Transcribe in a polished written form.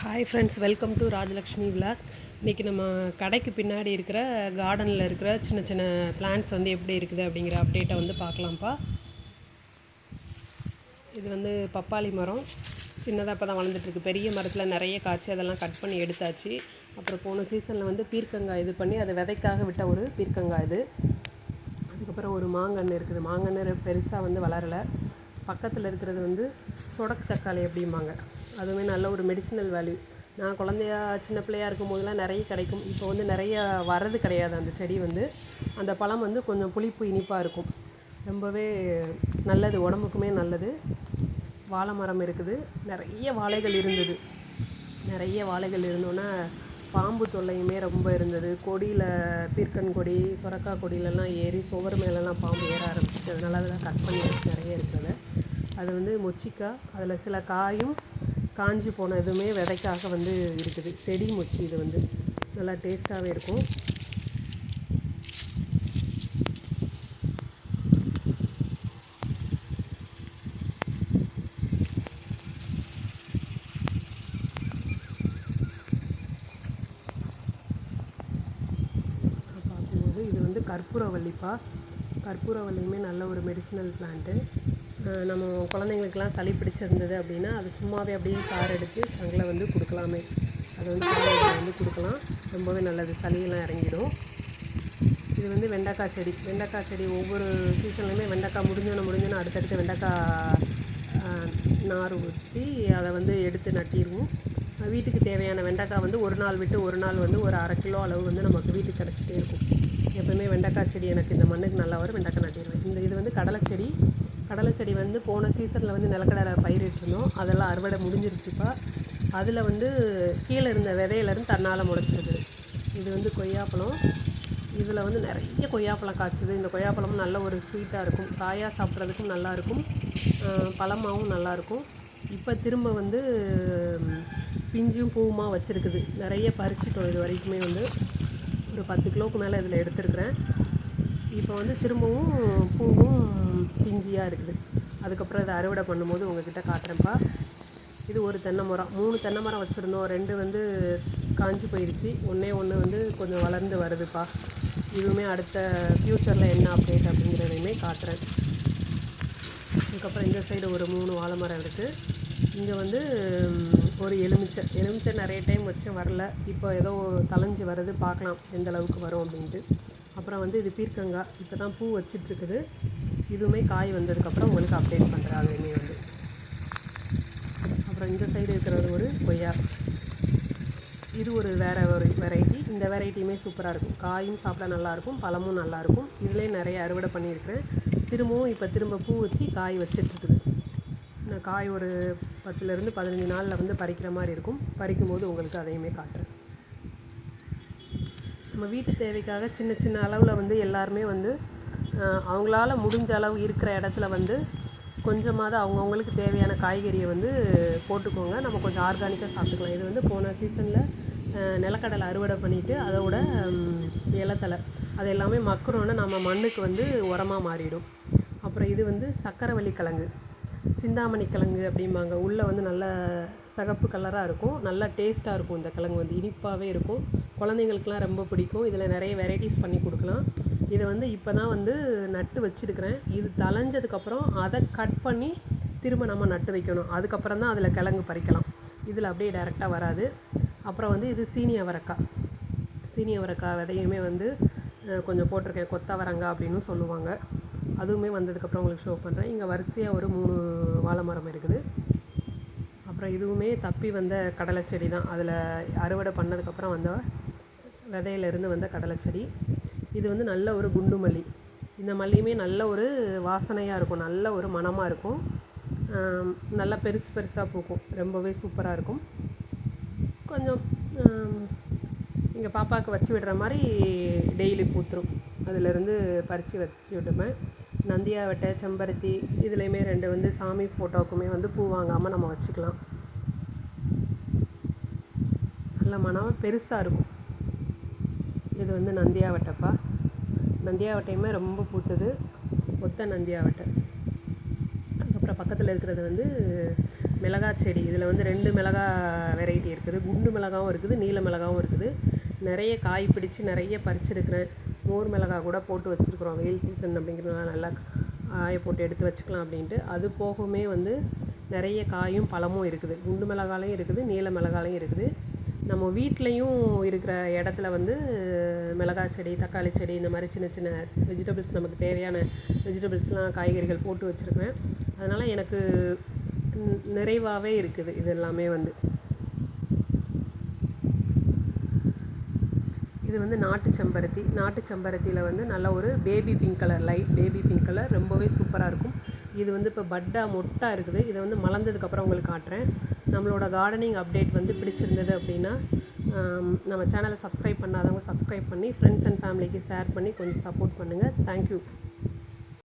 Hi friends, welcome to Rajalakshmi vlog. இன்றைக்கி நம்ம கடைக்கு பின்னாடி இருக்கிற கார்டனில் இருக்கிற சின்ன சின்ன பிளான்ட்ஸ் வந்து எப்படி இருக்குது அப்படிங்கிற அப்டேட்டை வந்து பார்க்கலாம்ப்பா. இது வந்து பப்பாளி மரம் சின்னதாக இப்போ தான் வளர்ந்துட்டுருக்கு. பெரிய மரத்தில் நிறைய காய்ச்சி அதெல்லாம் கட் பண்ணி எடுத்தாச்சு. அப்புறம் போன சீசனில் வந்து பீர்க்கங்காய் இது பண்ணி அதை விதைக்காக விட்ட ஒரு பீர்க்கங்காய் இது. அதுக்கப்புறம் ஒரு மாங்கன்று இருக்குது. மாங்கன்று பெருசாக வந்து வளரலை. பக்கத்தில் இருக்கிறது வந்து சொடக்கு தக்காளி அப்படிம்பாங்க. அதுவுமே நல்ல ஒரு மெடிசினல் வேல்யூ. நான் குழந்தையா சின்ன பிள்ளையாக இருக்கும் போதெல்லாம் நிறைய கிடைக்கும். இப்போ வந்து நிறைய வர்றது கிடையாது. அந்த செடி வந்து அந்த பழம் வந்து கொஞ்சம் புளிப்பு இனிப்பாக இருக்கும். ரொம்பவே நல்லது, உடம்புக்குமே நல்லது. வாழை மரம் இருக்குது. நிறைய வாழைகள் இருந்தது. நிறைய வாழைகள் இருந்தோன்னா பாம்பு தொல்லையுமே ரொம்ப இருந்தது. கொடியில் பீர்க்கன் கொடி, சொரக்காய் கொடியிலலாம் ஏறி சுவர் மேலெலாம் பாம்பு ஏற ஆரம்பிச்சிச்சு. அதனால் அதெல்லாம் கட் பண்ணி நிறைய இருக்கிறது. அது வந்து மொச்சிக்காய். அதில் சில காயும் காஞ்சி போன இதுவுமே விதைக்காக வந்து இருக்குது. செடி மொச்சி இது வந்து நல்லா டேஸ்ட்டாகவே இருக்கும். பார்க்கும்போது இது வந்து கற்பூரவல்லிப்பா. கற்பூரவல்லியுமே நல்ல ஒரு மெடிசினல் பிளான்ட்டு. நம்ம குழந்தைங்களுக்கெல்லாம் சளி பிடிச்சிருந்தது அப்படின்னா அது சும்மாவே அப்படியே சாறு எடுத்து சங்கில் வந்து கொடுக்கலாமே. அது வந்து குழந்தைங்களுக்கு வந்து கொடுக்கலாம். ரொம்பவே நல்லது, சளியெல்லாம் இறங்கிடும். இது வந்து வெண்டைக்காய் செடி. வெண்டைக்காய் செடி ஒவ்வொரு சீசன்லையுமே வெண்டைக்காய் முடிஞ்சோன்னு அடுத்தடுத்து வெண்டைக்காய் நார் ஊற்றி அதை வந்து எடுத்து நட்டிடுவோம். வீட்டுக்கு தேவையான வெண்டைக்காய் வந்து ஒரு நாள் விட்டு ஒரு நாள் வந்து ஒரு 1/2 கிலோ அளவு வந்து நமக்கு வீட்டுக்கு கிடச்சிட்டே இருக்கும். எப்போவுமே வெண்டைக்காய் செடி எனக்கு இந்த மண்ணுக்கு நல்லா வரும். வெண்டைக்காய் நட்டிடுவேன். இது வந்து கடலை செடி. கடலை செடி வந்து போன சீசனில் வந்து நிலக்கடலை பயிரிட்டிருந்தோம். அதெல்லாம் அறுவடை முடிஞ்சிருச்சுப்பா. அதில் வந்து கீழே இருந்த விதையிலேருந்து தன்னால் முளைச்சிருக்குது. இது வந்து கொய்யாப்பழம். இதில் வந்து நிறைய கொய்யாப்பழம் காய்ச்சுது. இந்த கொய்யாப்பழமும் நல்ல ஒரு ஸ்வீட்டாக இருக்கும். காயாக சாப்பிட்றதுக்கும் நல்லாயிருக்கும், பழமாகவும் நல்லாயிருக்கும். இப்போ திரும்ப வந்து பிஞ்சும் பூவுமா வச்சுருக்குது. நிறைய பறிச்சிட்டோம். இது வரைக்குமே வந்து ஒரு 10 கிலோவுக்கு மேலே இதில் எடுத்துருக்குறேன். இப்போ வந்து திரும்பவும் பூவும் பிஞ்சியாக இருக்குது. அதுக்கப்புறம் இதை அறுவடை பண்ணும்போது உங்கள்கிட்ட காட்டுறேன்ப்பா. இது ஒரு தென்னை மரம். 3 தென்னை மரம் வச்சுருந்தோம். 2 வந்து காஞ்சி போயிடுச்சு. ஒன்று வந்து கொஞ்சம் வளர்ந்து வருதுப்பா. இதுவுமே அடுத்த ஃப்யூச்சரில் என்ன அப்டேட் அப்படிங்கிறதையுமே காட்டுறேன். அதுக்கப்புறம் இந்த சைடு ஒரு 3 வாழை மரம் இருக்குது. இங்கே வந்து ஒரு எலுமிச்சை நிறைய டைம் வச்சு வரல. இப்போ ஏதோ தளைஞ்சி வருது, பார்க்கலாம் எந்த அளவுக்கு வரும் அப்படின்ட்டு. அப்புறம் வந்து இது பீர்க்கங்காய். இப்போ தான் பூ வச்சிட்ருக்குது. இதுவுமே காய் வந்ததுக்கப்புறம் உங்களுக்கு அப்டேட் பண்ணுறேன். அதுவுமே வந்து அப்புறம் இந்த சைடு இருக்கிறது ஒரு கொய்யா. இது ஒரு வேறு ஒரு வெரைட்டி. இந்த வெரைட்டியுமே சூப்பராக இருக்கும். காயும் சாப்பிட நல்லாயிருக்கும், பழமும் நல்லாயிருக்கும். இதிலே நிறைய அறுவடை பண்ணியிருக்கிறேன். திரும்பவும் இப்போ திரும்ப பூ வச்சு காய் வச்சிட்ருக்குது. நான் காய் ஒரு 10லேருந்து 15 நாளில் வந்து பறிக்கிற மாதிரி இருக்கும். பறிக்கும்போது உங்களுக்கு அதையுமே காட்டுறேன். நம்ம வீட்டு தேவைக்காக சின்ன சின்ன அளவில் வந்து எல்லாருமே வந்து அவங்களால முடிஞ்ச அளவு இருக்கிற இடத்துல வந்து கொஞ்சமாவது அவங்கவுங்களுக்கு தேவையான காய்கறியை வந்து போட்டுக்கோங்க. நம்ம கொஞ்சம் ஆர்கானிக்காக சாப்பிட்டுக்கலாம். இது வந்து போன சீசனில் நிலக்கடலை அறுவடை பண்ணிவிட்டு அதோட இலத்தலை அது எல்லாமே மக்குறோன்னு நம்ம மண்ணுக்கு வந்து உரமாக மாறிடும். அப்புறம் இது வந்து சக்கரவள்ளி கிழங்கு, சிந்தாமணி கிழங்கு அப்படிம்பாங்க. உள்ளே வந்து நல்ல சிகப்பு கலராக இருக்கும். நல்லா டேஸ்ட்டாக இருக்கும். இந்த கிழங்கு வந்து இனிப்பாகவே இருக்கும். குழந்தைங்களுக்குலாம் ரொம்ப பிடிக்கும். இதில் நிறைய வெரைட்டிஸ் பண்ணி கொடுக்கலாம். இதை வந்து இப்போ தான் வந்து நட்டு வச்சுருக்கிறேன். இது தளைஞ்சதுக்கப்புறம் அதை கட் பண்ணி திரும்ப நம்ம நட்டு வைக்கணும். அதுக்கப்புறம் தான் அதில் கிழங்கு பறிக்கலாம். இதில் அப்படியே டைரெக்டாக வராது. அப்புறம் வந்து இது சீனி அவரைக்காய் விதையுமே வந்து கொஞ்சம் போட்டிருக்கேன். கொத்தவரங்காய் அப்படின்னு சொல்லுவாங்க. அதுவுமே வந்ததுக்கப்புறம் உங்களுக்கு ஷோ பண்ணுறேன். இங்கே வரிசையாக ஒரு 3 வாழை மரம் இருக்குது. அப்புறம் இதுவுமே தப்பி வந்த கடலை செடி தான். அதில் அறுவடை பண்ணதுக்கப்புறம் வந்த விதையிலேருந்து வந்த கடலை செடி. இது வந்து நல்ல ஒரு குண்டு மல்லி. இந்த மல்லியுமே நல்ல ஒரு வாசனையாக இருக்கும், நல்ல ஒரு மணமாக இருக்கும். நல்லா பெருசாக பூக்கும். ரொம்பவே சூப்பராக இருக்கும். கொஞ்சம் எங்கள் பாப்பாவுக்கு வச்சு விடுற மாதிரி டெய்லி பூத்துரும். அதிலேருந்து பறித்து வச்சு விடுவேன். நந்தியாவட்டை, செம்பருத்தி இதுலேயுமே 2 வந்து சாமி ஃபோட்டோவுக்குமே வந்து பூ வாங்காமல் நம்ம வச்சுக்கலாம். நல்ல மனம் பெருசாக இருக்கும். இது வந்து நந்தியாவட்டைப்பா. நந்தியாவட்டையுமே ரொம்ப பூத்தது. ஒத்த நந்தியாவட்டை. அதுக்கப்புறம் பக்கத்தில் இருக்கிறது வந்து மிளகாய் செடி. இதில் வந்து 2 மிளகாய் இருக்குது, குண்டு மிளகாவும் இருக்குது, நீல மிளகாவும் இருக்குது. நிறைய காய் பிடிச்சி நிறைய பறிச்சிருக்கிறேன். மோர் மிளகாய் கூட போட்டு வச்சுருக்குறோம். வெயில் சீசன் அப்படிங்கிறதுனால நல்லா காய போட்டு எடுத்து வச்சுக்கலாம் அப்படின்ட்டு. அது போகவுமே வந்து நிறைய காயும் பழமும் இருக்குது. குண்டு மிளகாலையும் இருக்குது, நீல மிளகாலையும் இருக்குது. நம்ம வீட்லேயும் இருக்கிற இடத்துல வந்து மிளகாய் செடி, தக்காளி செடி, இந்த மாதிரி சின்ன சின்ன வெஜிடபிள்ஸ், நமக்கு தேவையான வெஜிடபிள்ஸ்லாம், காய்கறிகள் போட்டு வச்சுருக்கிறேன். அதனால் எனக்கு நிறைவாகவே இருக்குது இது எல்லாமே வந்து. இது வந்து நாட்டு செம்பருத்தி. நாட்டு செம்பருத்தியில் வந்து நல்ல ஒரு baby pink colour, light baby pink colour, ரொம்பவே சூப்பராக இருக்கும். இது வந்து இப்போ மொட்டாக இருக்குது. இதை வந்து மலர்ந்ததுக்கப்புறம் உங்களுக்கு காட்டுறேன். நம்மளோட கார்டனிங் அப்டேட் வந்து பிடிச்சிருந்தது அப்படின்னா நம்ம சேனலை சப்ஸ்கிரைப் பண்ணாதவங்க சப்ஸ்கிரைப் பண்ணி ஃப்ரெண்ட்ஸ் அண்ட் ஃபேமிலிக்கு ஷேர் பண்ணி கொஞ்சம் சப்போர்ட் பண்ணுங்கள். தேங்க்யூ.